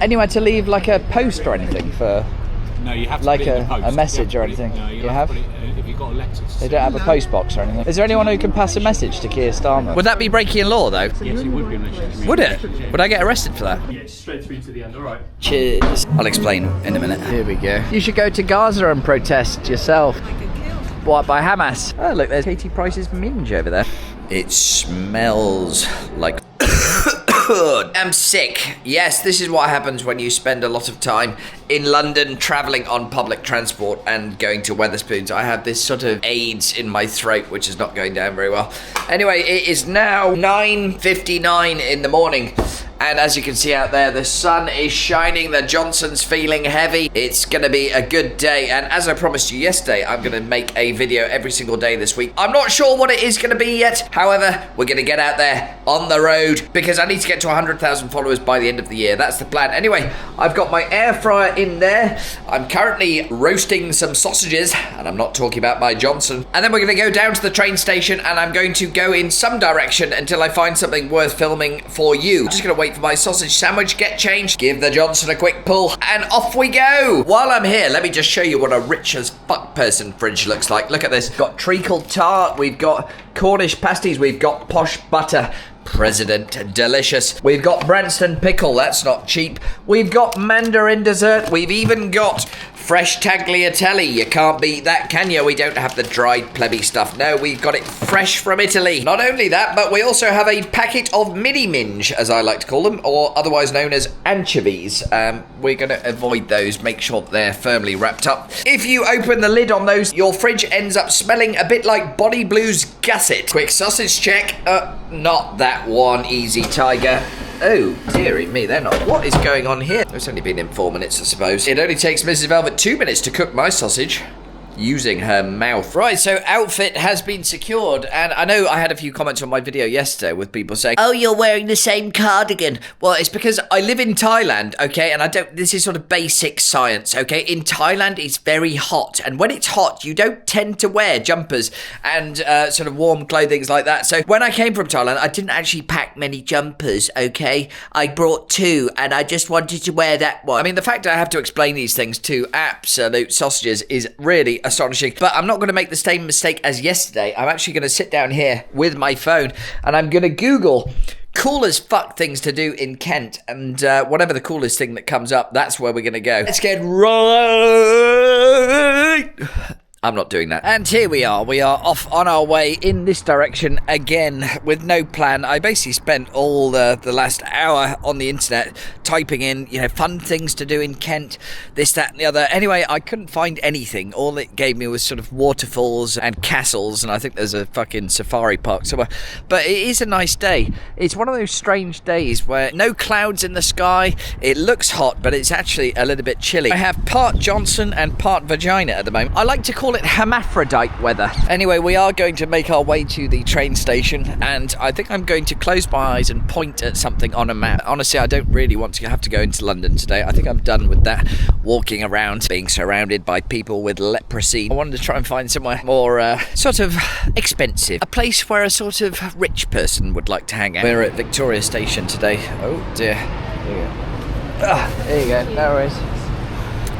Anywhere to leave like a post or anything for? No, you have to like put it in the post. a message or anything. No, you have? Put it, if you've got a letter. They don't have a post box or anything. Is there anyone who can pass a message to Keir Starmer? Would that be breaking law though? Yes, it would be. Would it? Would I get arrested for that? Yeah, straight through to the end. All right. Cheers. I'll explain in a minute. Here we go. You should go to Gaza and protest yourself. What, by Hamas? Oh look, there's Katie Price's minge over there. It smells like I'm sick. Yes, this is what happens when you spend a lot of time in London travelling on public transport and going to Wetherspoons. I have this sort of AIDS in my throat, which is not going down very well. Anyway, it is now 9:59 in the morning. And as you can see out there, the sun is shining, the Johnson's feeling heavy. It's gonna be a good day. And as I promised you yesterday, I'm gonna make a video every single day this week. I'm not sure what it is gonna be yet. However, we're gonna get out there on the road because I need to get to 100,000 followers by the end of the year. That's the plan. Anyway, I've got my air fryer in there. I'm currently roasting some sausages, and I'm not talking about my Johnson. And then we're gonna go down to the train station, and I'm going to go in some direction until I find something worth filming for you. I'm just gonna wait for my sausage sandwich, get changed, give the Johnson a quick pull, and off we go. While I'm here, let me just show you what a rich as fuck person fridge looks like. Look at this. Got treacle tart, we've got Cornish pasties, we've got posh butter. President delicious. We've got Branston pickle, that's not cheap. We've got mandarin dessert. We've even got fresh tagliatelle. You can't beat that, can you? We don't have the dried plebby stuff. No, we've got it fresh from Italy. Not only that, but we also have a packet of mini minge, as I like to call them, or otherwise known as anchovies. We're going to avoid those, make sure they're firmly wrapped up. If you open the lid on those, your fridge ends up smelling a bit like Body Blue's Gusset. Quick sausage check. Not that one, easy tiger. Oh, dearie me, they're not. What is going on here? It's only been in 4 minutes, I suppose. It only takes Mrs. Velvet 2 minutes to cook my sausage. Using her mouth. Right, so outfit has been secured, and I know I had a few comments on my video yesterday with people saying, oh, you're wearing the same cardigan. Well, it's because I live in Thailand, okay, and this is sort of basic science, okay? In Thailand, it's very hot, and when it's hot, you don't tend to wear jumpers and sort of warm clothing like that. So when I came from Thailand, I didn't actually pack many jumpers, okay? I brought 2, and I just wanted to wear that one. I mean, the fact I have to explain these things to absolute sausages is really astonishing, but I'm not going to make the same mistake as yesterday. I'm actually going to sit down here with my phone and I'm going to Google cool as fuck things to do in Kent, and whatever the coolest thing that comes up, that's where we're going to go. Let's get right. I'm not doing that. And here we are off on our way in this direction again with no plan. I basically spent all the last hour on the internet typing in, you know, fun things to do in Kent, this, that and the other. Anyway, I couldn't find anything. All it gave me was sort of waterfalls and castles, and I think there's a fucking safari park somewhere. But it is a nice day. It's one of those strange days where no clouds in the sky, it looks hot, but it's actually a little bit chilly. I have part Johnson and part vagina at the moment. I like to call it hermaphrodite weather. Anyway, we are going to make our way to the train station, and I think I'm going to close my eyes and point at something on a map. Honestly, I don't really want to have to go into London today. I think I'm done with that walking around being surrounded by people with leprosy. I wanted to try and find somewhere more sort of expensive, a place where a sort of rich person would like to hang out. We're at Victoria Station today. Oh dear. There you go. There you go. No worries.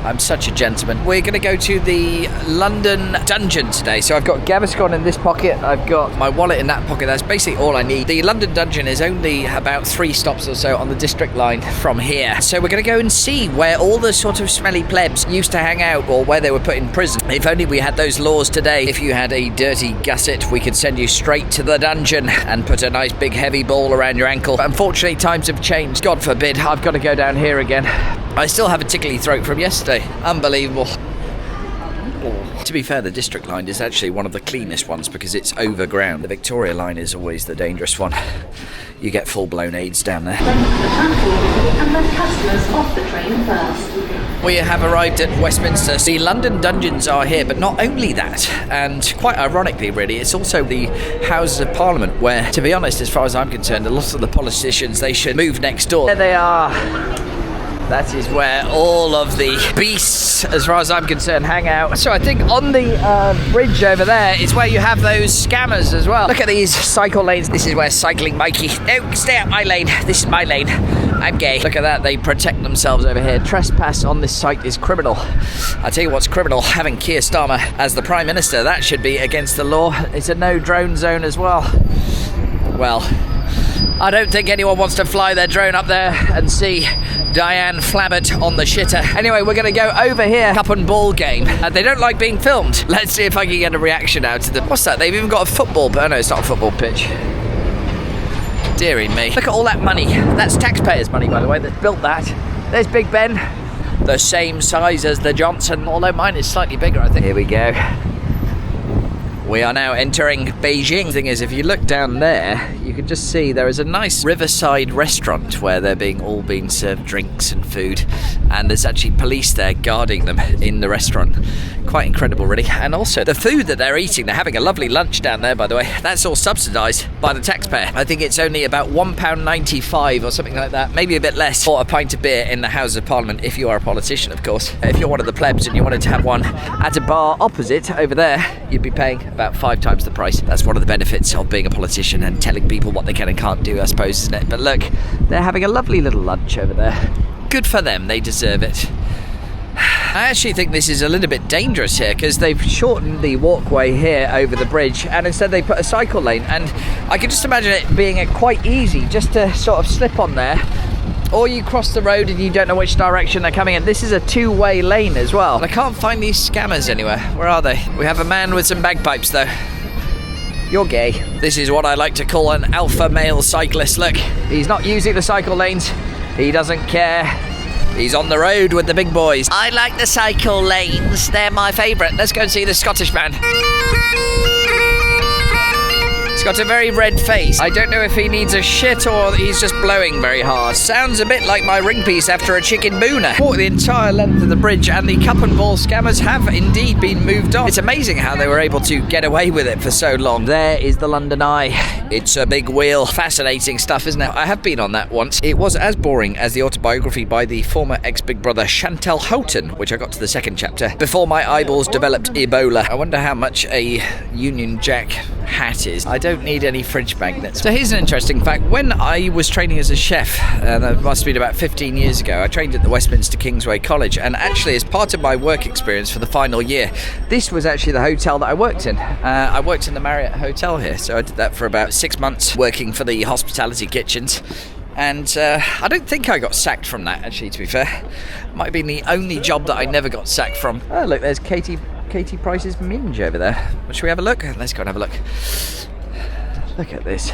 I'm such a gentleman. We're going to go to the London Dungeon today. So I've got Gaviscon in this pocket. I've got my wallet in that pocket. That's basically all I need. The London Dungeon is only about 3 stops or so on the district line from here. So we're going to go and see where all the sort of smelly plebs used to hang out, or where they were put in prison. If only we had those laws today. If you had a dirty gusset, we could send you straight to the dungeon and put a nice big heavy ball around your ankle. But unfortunately, times have changed. God forbid, I've got to go down here again. I still have a tickly throat from yesterday. Unbelievable. To be fair, the district line is actually one of the cleanest ones because it's overground. The Victoria line is always the dangerous one. You get full-blown AIDS down there. And let customers off the train first. We have arrived at Westminster. The London Dungeons are here, but not only that, and quite ironically really, it's also the Houses of Parliament where, to be honest, as far as I'm concerned, a lot of the politicians, they should move next door. There they are. That is where all of the beasts, as far as I'm concerned, hang out. So I think on the bridge over there is where you have those scammers as well. Look at these cycle lanes. This is where cycling Mikey. No, stay out my lane. This is my lane. I'm gay. Look at that, they protect themselves over here. Trespass on this site is criminal. I tell you what's criminal, having Keir Starmer as the Prime Minister, that should be against the law. It's a no drone zone as well. Well, I don't think anyone wants to fly their drone up there and see Diane Flabbert on the shitter. Anyway, we're going to go over here. Cup and ball game. They don't like being filmed. Let's see if I can get a reaction out of them. What's that? They've even got a football, but no, it's not a football pitch. Dearie me. Look at all that money. That's taxpayers' money, by the way, that built that. There's Big Ben. The same size as the Johnson, although mine is slightly bigger, I think. Here we go. We are now entering Beijing. The thing is, if you look down there, you can just see there is a nice riverside restaurant where they're all being served drinks and food, and there's actually police there guarding them in the restaurant. Quite incredible, really. And also the food that they're eating, they're having a lovely lunch down there, by the way. That's all subsidised by the taxpayer. I think it's only about £1.95 or something like that, maybe a bit less, for a pint of beer in the House of Parliament, if you are a politician, of course. If you're one of the plebs and you wanted to have one at a bar opposite over there, you'd be paying about 5 times the price. That's one of the benefits of being a politician and telling people what they can and can't do, I suppose, isn't it? But look, they're having a lovely little lunch over there. Good for them, they deserve it. I actually think this is a little bit dangerous here because they've shortened the walkway here over the bridge and instead they put a cycle lane, and I can just imagine it being quite easy just to sort of slip on there, or you cross the road and you don't know which direction they're coming in. This is a two-way lane as well. And I can't find these scammers anywhere. Where are they? We have a man with some bagpipes though. You're gay. This is what I like to call an alpha male cyclist. Look, he's not using the cycle lanes. He doesn't care. He's on the road with the big boys. I like the cycle lanes. They're my favourite. Let's go and see the Scottish man. He's got a very red face. I don't know if he needs a shit or he's just blowing very hard. Sounds a bit like my ring piece after a chicken booner. Walk the entire length of the bridge and the cup and ball scammers have indeed been moved on. It's amazing how they were able to get away with it for so long. There is the London Eye. It's a big wheel. Fascinating stuff, isn't it? I have been on that once. It was as boring as the autobiography by the former ex-Big Brother Chantal Houghton, which I got to the second chapter, before my eyeballs developed Ebola. I wonder how much a Union Jack hat is. I don't need any fridge magnets. So here's an interesting fact. When I was training as a chef, that must have been about 15 years ago, I trained at the Westminster Kingsway College, and actually as part of my work experience for the final year, this was actually the hotel that I worked in. I worked in the Marriott Hotel here, so I did that for about 6 months, working for the hospitality kitchens. And I don't think I got sacked from that, actually, to be fair. Might have been the only job that I never got sacked from. Oh, look, there's Katie Price's Minge over there. Should we have a look? Let's go and have a look. Look at this.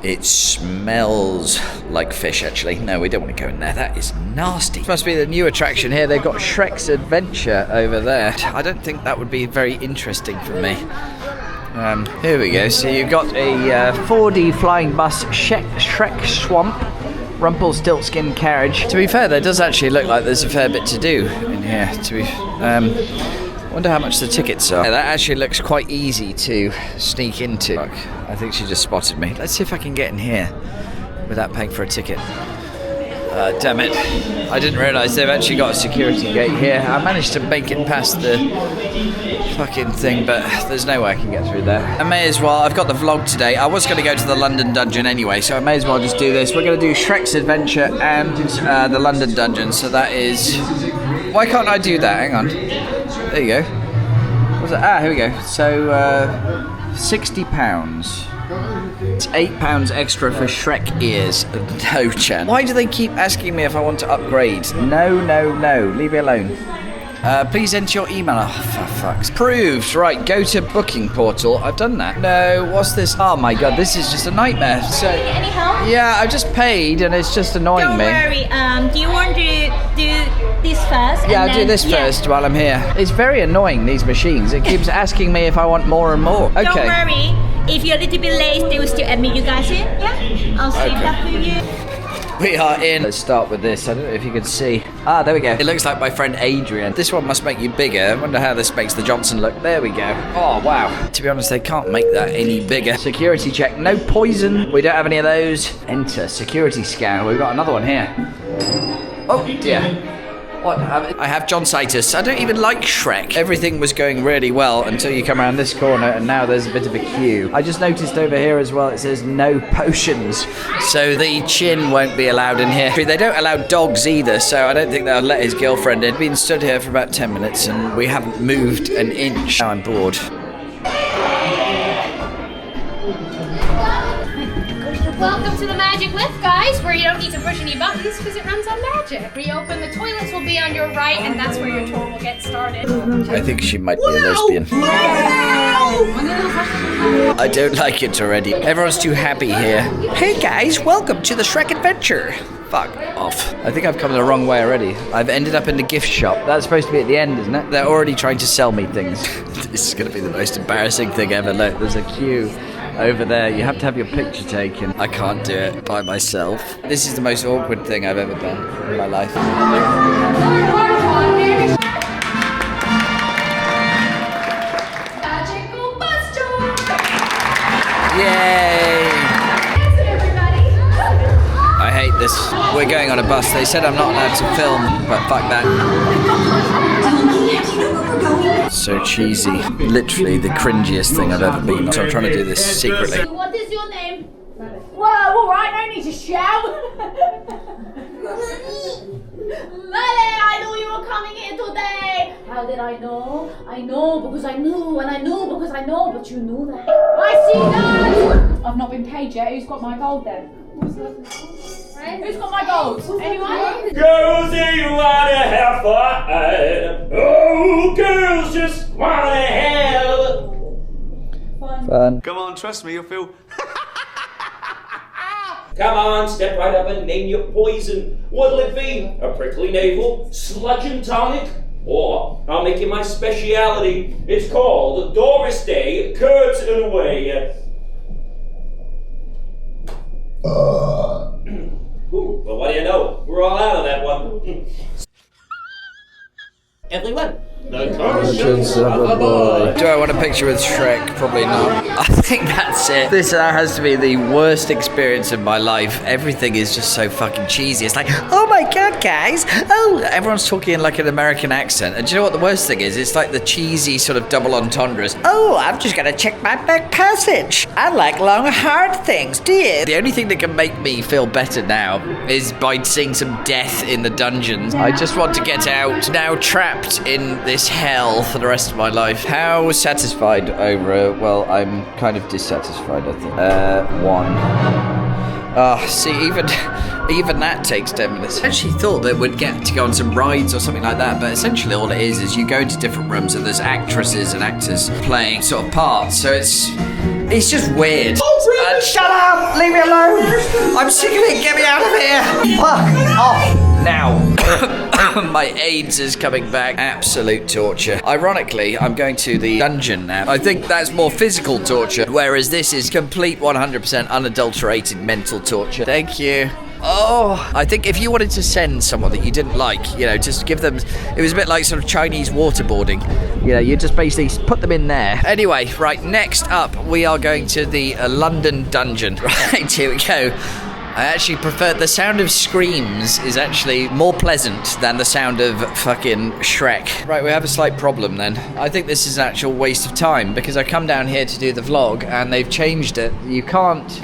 It smells like fish, actually. No, we don't want to go in there. That is nasty. This must be the new attraction here. They've got Shrek's Adventure over there. I don't think that would be very interesting for me. Here we go. So you've got a 4D flying bus, Shrek Swamp, Rumpelstiltskin carriage. To be fair, there does actually look like there's a fair bit to do in here. Wonder how much the tickets are. Yeah, that actually looks quite easy to sneak into. Look, I think she just spotted me. Let's see if I can get in here without paying for a ticket. Damn it. I didn't realise they've actually got a security gate here. I managed to make it past the fucking thing, but there's no way I can get through there. I may as well, I've got the vlog today. I was going to go to the London Dungeon anyway, so I may as well just do this. We're going to do Shrek's Adventure and the London Dungeon, so that is... Why can't I do that? Hang on. There you go. What's that? Here we go. So, £60. It's £8 extra for Shrek ears. No chance. Why do they keep asking me if I want to upgrade? No. Leave me alone. Please enter your email. Oh, for fuck's Approved. Right, go to booking portal. I've done that. No, what's this? Oh my god, this is just a nightmare. So, any help? Yeah, I've just paid and it's just annoying me. Don't worry. Do you want to do this first? Yeah, I'll do this first while I'm here. It's very annoying, these machines. It keeps asking me if I want more and more. Okay. Don't worry. If you're a little bit late, they will still admit you guys in. Yeah? I'll save that for you. We are in. Let's start with this. I don't know if you can see. Ah, there we go. It looks like my friend Adrian. This one must make you bigger. I wonder how this makes the Johnson look. There we go. Oh, wow. To be honest, they can't make that any bigger. Security check. No poison. We don't have any of those. Enter. Security scan. We've got another one here. Oh, dear. What? I have John-sitis. I don't even like Shrek. Everything was going really well until you come around this corner, and now there's a bit of a queue. I just noticed over here as well, it says no potions. So the chin won't be allowed in here. They don't allow dogs either, so I don't think they'll let his girlfriend in. We've been stood here for about 10 minutes, and we haven't moved an inch. Now I'm bored. Welcome to the magic lift, guys, where you don't need to push any buttons because it runs on magic. Reopen, the toilets will be on your right, and that's where your tour will get started. I think she might be a lesbian. I don't like it already. Everyone's too happy here. Hey guys, welcome to the Shrek Adventure. Fuck off. I think I've come the wrong way already. I've ended up in the gift shop. That's supposed to be at the end, isn't it? They're already trying to sell me things. This is going to be the most embarrassing thing ever. Look, there's a queue over there. You have to have your picture taken. I can't do it by myself. This is the most awkward thing I've ever done in my life. Magical bus tour! Yay! I hate this. We're going on a bus. They said I'm not allowed to film, but fuck that. So cheesy. Literally the cringiest thing I've ever been. So I'm trying to do this secretly. What is your name? Well, alright, no need to shout. Lale, I knew you were coming here today. How did I know? I know because I knew, and I knew because I know, but you knew that. I see that. I've not been paid yet. Who's got my gold then? Who's got my gold? Anyone? Girls, you wanna have fun? Oh, girls just wanna have Fun. Come on, trust me, you'll feel. Come on, step right up and name your poison. What'll it be? A prickly navel, sludge and tonic? Or I'll make it my speciality. It's called Doris Day, curtain away. Ooh, but what do you know? We're all out of that one. Everyone. Do I want a picture with Shrek? Probably not. I think that's it. This has to be the worst experience of my life. Everything is just so fucking cheesy. It's like, oh my god, guys. Oh, everyone's talking in like an American accent. And do you know what the worst thing is? It's like the cheesy sort of double entendres. Oh, I'm just gonna check my back passage. I like long, hard things, do you? The only thing that can make me feel better now is by seeing some death in the dungeons. I just want to get out. Now trapped in this hell for the rest of my life. How satisfied over? Well, I'm kind of dissatisfied, I think. 1. See, even that takes 10 minutes. I actually thought that we'd get to go on some rides or something like that, but essentially all it is you go into different rooms and there's actresses and actors playing sort of parts, so it's just weird. Shut up! Leave me alone! I'm sick of it! Get me out of here! Fuck off now! My AIDS is coming back. Absolute torture. Ironically, I'm going to the dungeon now. I think that's more physical torture, whereas this is complete 100% unadulterated mental torture. Thank you. Oh, I think if you wanted to send someone that you didn't like, you know, just give them, it was a bit like sort of Chinese waterboarding. You know, you just basically put them in there. Anyway, right, next up, we are going to the London dungeon. Right, here we go. I actually prefer, the sound of screams is actually more pleasant than the sound of fucking Shrek. Right, we have a slight problem then. I think this is an actual waste of time because I come down here to do the vlog and they've changed it. You can't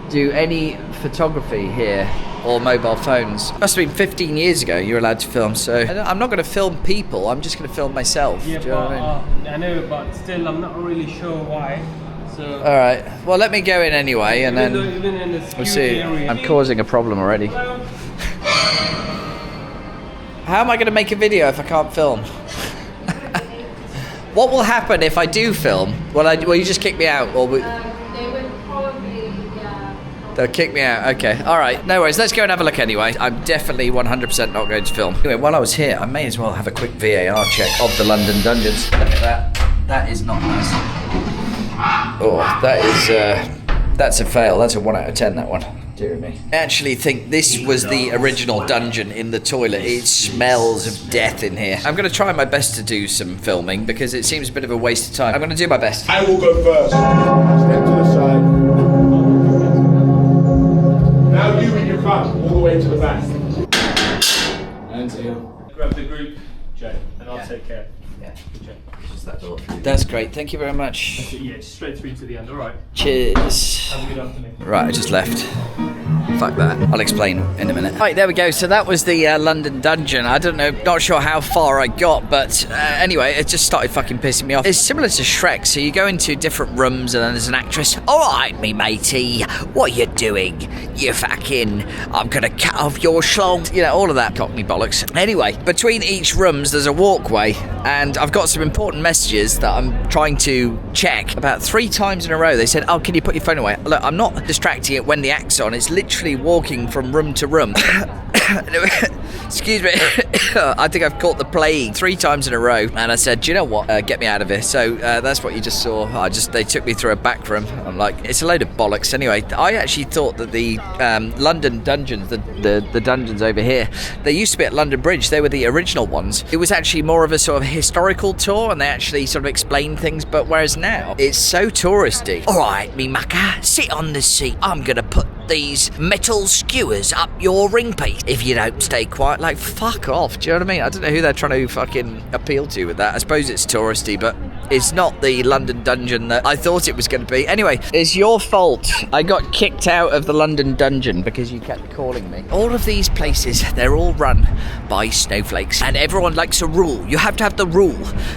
do any photography here or mobile phones. Must have been 15 years ago you were allowed to film, so I'm not going to film people, I'm just going to film myself. Yeah, do you know what I mean? I know, but still I'm not really sure why. So Alright, well let me go in anyway and then even in the we'll see. area. I'm causing a problem already. How am I going to make a video if I can't film? What will happen if I do film? Will you just kick me out? Or They would probably, they'll kick me out. Okay, alright. No worries, let's go and have a look anyway. I'm definitely 100% not going to film. Anyway, while I was here, I may as well have a quick VAR check of the London dungeons. Look at that. That is not nice. Oh, that's a fail. That's a 1 out of 10, that one. Dear me. I actually think this was the original dungeon in the toilet. It smells of death in here. I'm going to try my best to do some filming because it seems a bit of a waste of time. I'm going to do my best. I will go first. Step to the side. Now you in your front, all the way to the back. And you. Grab the group, Jay, and I'll take care. Yeah. Jay. Just that door. That's great. Thank you very much. Yeah, just straight through to the end, alright? Cheers. Have a good afternoon. Right, I just left. Fuck that. I'll explain in a minute. Right, there we go. So that was the London dungeon. I don't know, not sure how far I got, but anyway, it just started fucking pissing me off. It's similar to Shrek, so you go into different rooms and then there's an actress. Alright, me matey, what are you doing? You fucking, I'm gonna cut off your schlong. You know, all of that cockney bollocks. Anyway, between each rooms there's a walkway, and I've got some important messages that I'm trying to check. About 3 times in a row they said, oh, can you put your phone away? Look, I'm not distracting it when the act's on. It's literally walking from room to room. Excuse me. I think I've caught the plague 3 times in a row, and I said, do you know what, get me out of here. So that's what you just saw. They took me through a back room. I'm like, it's a load of bollocks. Anyway, I actually thought that the London dungeons, the dungeons over here, they used to be at London Bridge. They were the original ones. It was actually more of a sort of historical tour, and they actually sort of explained things, but whereas now it's so touristy. Alright, me mucker, sit on the seat. I'm gonna put these metal skewers up your ring piece if you don't stay quiet. Like, fuck off. Do you know what I mean? I don't know who they're trying to fucking appeal to with that. I suppose it's touristy, but it's not the London dungeon that I thought it was going to be. Anyway, it's your fault I got kicked out of the London dungeon because you kept calling me. All of these places, they're all run by snowflakes, and everyone likes a rule. You have to have the rule,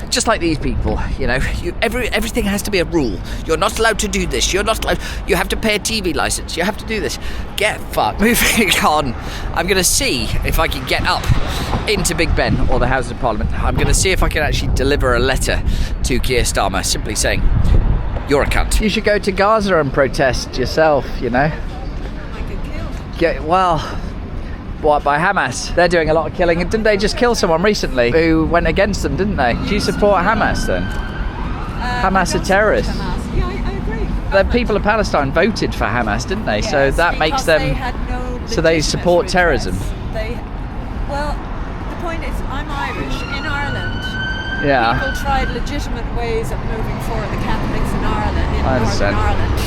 just like these people. You know, everything has to be a rule. You're not allowed to do this. You're not allowed. You have to pay a TV license. You have to do this. Get fucked. Moving on. I'm going to see if I can get up into Big Ben or the Houses of Parliament. I'm going to see if I can actually deliver a letter to Keir Starmer, simply saying, you're a cunt. You should go to Gaza and protest yourself, you know. I get killed. Get, well, what, by Hamas? They're doing a lot of killing. Didn't they just kill someone recently who went against them, didn't they? Do you support Hamas then? Hamas are terrorists. Hamas. Yeah, I agree. The people of Palestine voted for Hamas, didn't they? So Yes, that makes because them... They had no so they support legitimate terrorism. redress. Well, the point is, I'm Irish. In Ireland, Yeah. people tried legitimate ways of moving forward, the Catholics in Ireland, in I Northern understand. Ireland.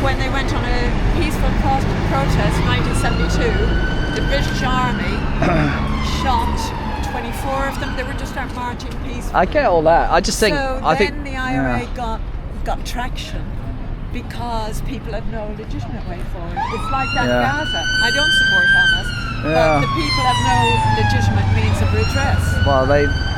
When they went on a peaceful protest in 1972, the British Army shot 24 of them. They were just out marching peacefully. I get all that. I just think... So I then think the IRA got traction because people had no legitimate way forward. It's like that in Gaza. I don't support Hamas, but the people have no legitimate means of redress. Well,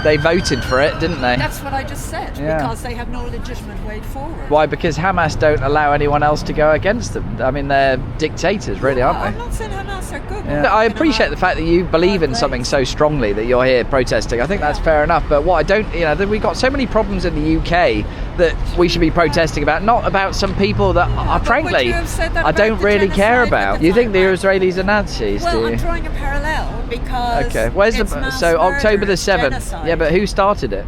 they voted for it, didn't they? That's what I just said, because they have no legitimate way forward. Why? Because Hamas don't allow anyone else to go against them. I mean, they're dictators, really, aren't I'm they? not saying Hamas are good. Yeah. I appreciate the fact that you believe in something so strongly that you're here protesting. I think that's fair enough. But what I don't, you know, we've got so many problems in the UK that we should be protesting about, not about some people that, frankly, I don't really care about. You think the Israelis are Nazis, Well, do you? I'm drawing a parallel because Okay, where's it's the mass so October murder, the 7th? genocide. Yeah, but who started it?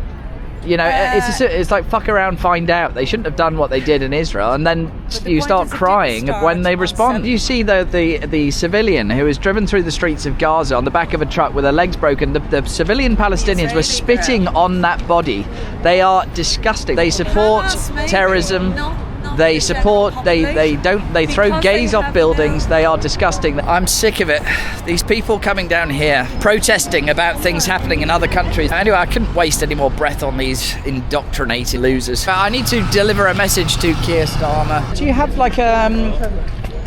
You know, it's like fuck around, find out. They shouldn't have done what they did in Israel, and then the you point start is it didn't crying start when they on respond. 7th. You see the civilian who was driven through the streets of Gaza on the back of a truck with her legs broken. The civilian Palestinians were Israeli spitting on that body. They are disgusting. They support Hamas, maybe, terrorism. not They the support. general They population, throw because gays they off have buildings. no- They are disgusting. I'm sick of it. These people coming down here protesting about things happening in other countries. Anyway, I couldn't waste any more breath on these indoctrinated losers. I need to deliver a message to Keir Starmer. Do you have like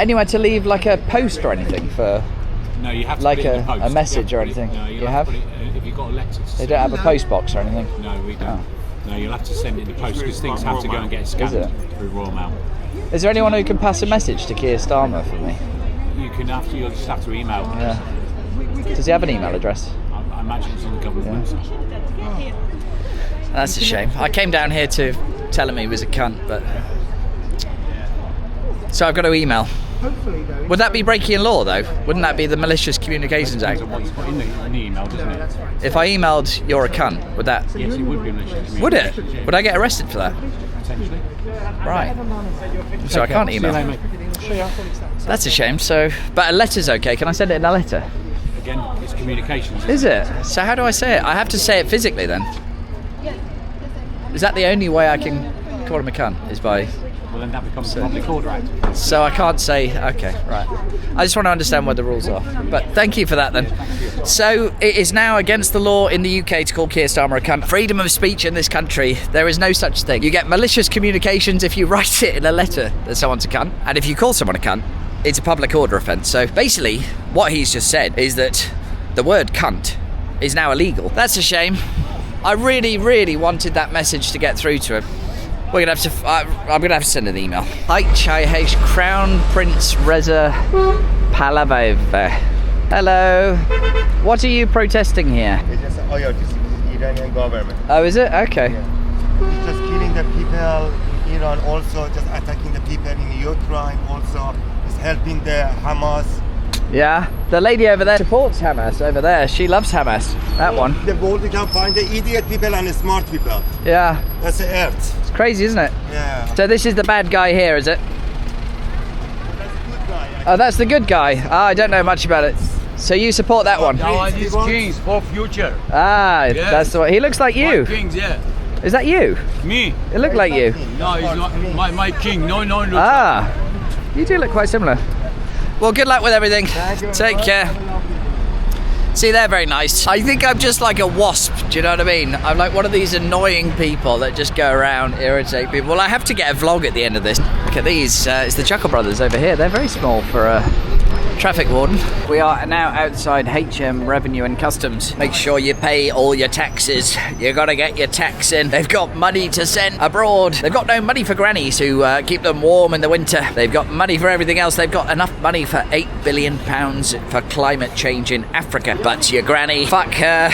anywhere to leave like a post or anything for No, you have to like put it in the a post. message You or have to put it- anything? No, You have? to put it, if you've got a letter. They don't have a post box or anything. No, we don't. Oh. No, you'll have to send it in the post because things have to go and get scanned it? through Royal Mail. Is there anyone who can pass a message to Keir Starmer for me? You'll just have to email. Yeah. Does he have an email address? I imagine it's on the government website. That's a shame. I came down here to tell him he was a cunt, but... So I've got to email. Would that be breaking law, though? Wouldn't that be the Malicious Communications Act? What you put in the email, doesn't it? If I emailed, you're a cunt, would that... Yes, it would be malicious. Would it? Would I get arrested for that? Potentially. Right. So I can't email. That's a shame, so... But a letter's okay. Can I send it in a letter? Again, it's communications. Is it? So how do I say it? I have to say it physically, then? Is that the only way I can call him a cunt? Is by... Well, then that becomes a public order act. So I can't say, okay, right. I just want to understand what the rules are. But thank you for that then. So it is now against the law in the UK to call Keir Starmer a cunt. Freedom of speech in this country, there is no such thing. You get malicious communications if you write it in a letter that someone's a cunt. And if you call someone a cunt, it's a public order offence. So basically, what he's just said is that the word cunt is now illegal. That's a shame. I really, really wanted that message to get through to him. We're gonna have to. I'm gonna have to send an email. HIH Crown Prince Reza Pahlavi. Hello. What are you protesting here? It's just this is Iranian government. Oh, is it? Okay. Yeah. It's just killing the people in Iran. Also, just attacking the people in Ukraine. Also, it's helping the Hamas. Yeah, the lady over there supports Hamas over there. She loves Hamas. That one. The world, you can find the idiot people and the smart people. Yeah. That's the earth. It's crazy, isn't it? Yeah. So this is the bad guy here, is it? That's the good guy. Oh, that's the good guy. Ah, I don't know much about it. So you support that one? No, these kings for future. Ah, Yes. that's the one. He looks like you. Kings, yeah. Is that you? Me? It looked like you. No, it's not my king. No, no, no. Ah, you do look quite similar. Well, good luck with everything. Take care. See, they're very nice. I think I'm just like a wasp, do you know what I mean? I'm like one of these annoying people that just go around, irritate people. Well, I have to get a vlog at the end of this. Look at these, it's the Chuckle Brothers over here. They're very small for a traffic warden. We are now outside HM Revenue and Customs. Make sure you pay all your taxes. You gotta get your tax in. They've got money to send abroad. They've got no money for grannies who keep them warm in the winter. They've got money for everything else. They've got enough money for £8 billion for climate change in Africa. But your granny, fuck her.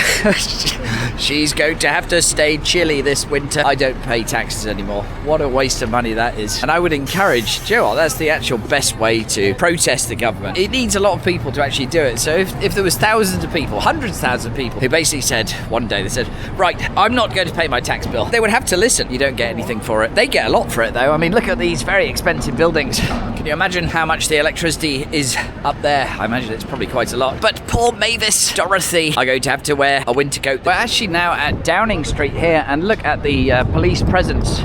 She's going to have to stay chilly this winter. I don't pay taxes anymore. What a waste of money that is. And I would encourage, do you know what, that's the actual best way to protest the government. It needs a lot of people to actually do it. So if there was thousands of people, hundreds of thousands of people who basically said, one day they said, right, I'm not going to pay my tax bill, they would have to listen. You don't get anything for it. They get a lot for it though. I mean, look at these very expensive buildings. Can you imagine how much the electricity is up there? I imagine it's probably quite a lot. But poor Mavis, Dorothy, are going to have to wear a winter coat. We're actually now at Downing Street here, and look at the police presence.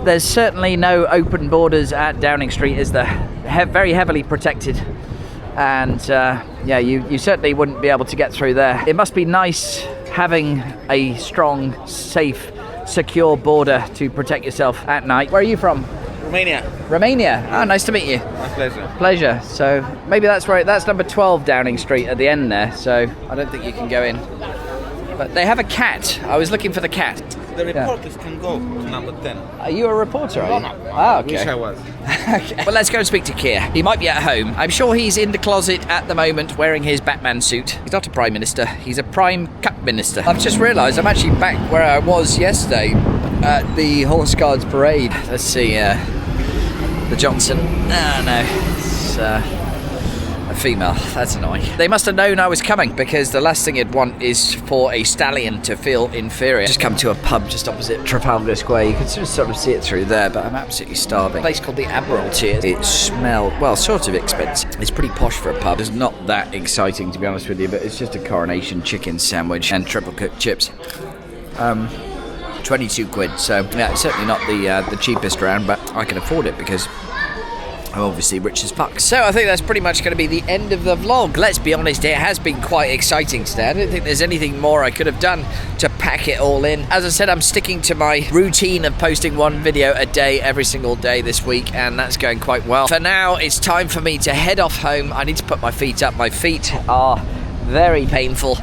There's certainly no open borders at Downing Street, is there? Very heavily protected. And yeah, you certainly wouldn't be able to get through there. It must be nice having a strong, safe, secure border to protect yourself at night. Where are you from? Romania. Romania. Oh, nice to meet you. My pleasure. Pleasure. So maybe that's right. That's number 12 Downing Street at the end there. So I don't think you can go in. But they have a cat. I was looking for the cat. The reporters can go to number 10. Are you a reporter? Are you? No. Ah, okay. Wish I was. Okay. Well, let's go and speak to Keir. He might be at home. I'm sure he's in the closet at the moment wearing his Batman suit. He's not a Prime Minister. He's a Prime Cup Minister. I've just realised I'm actually back where I was yesterday at the Horse Guards Parade. Let's see, the Johnson. Ah, no. It's a female. That's annoying. They must have known I was coming, because the last thing you'd want is for a stallion to feel inferior. Just come to a pub just opposite Trafalgar Square. You can sort of see it through there, but I'm absolutely starving. A place called the Admiralty. It smelled, well, sort of expensive. It's pretty posh for a pub. It's not that exciting, to be honest with you, but it's just a coronation chicken sandwich and triple cooked chips. 22 quid. So yeah, it's certainly not the cheapest round, but I can afford it because I'm obviously rich as fuck. So I think that's pretty much going to be the end of the vlog. Let's be honest, it has been quite exciting today. I don't think there's anything more I could have done to pack it all in. As I said, I'm sticking to my routine of posting one video a day every single day this week, and that's going quite well. For now, it's time for me to head off home. I need to put my feet up. My feet are very painful.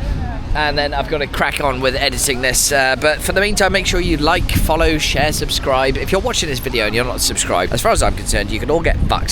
And then I've got to crack on with editing this. But for the meantime, make sure you like, follow, share, subscribe. If you're watching this video and you're not subscribed, as far as I'm concerned, you can all get fucked.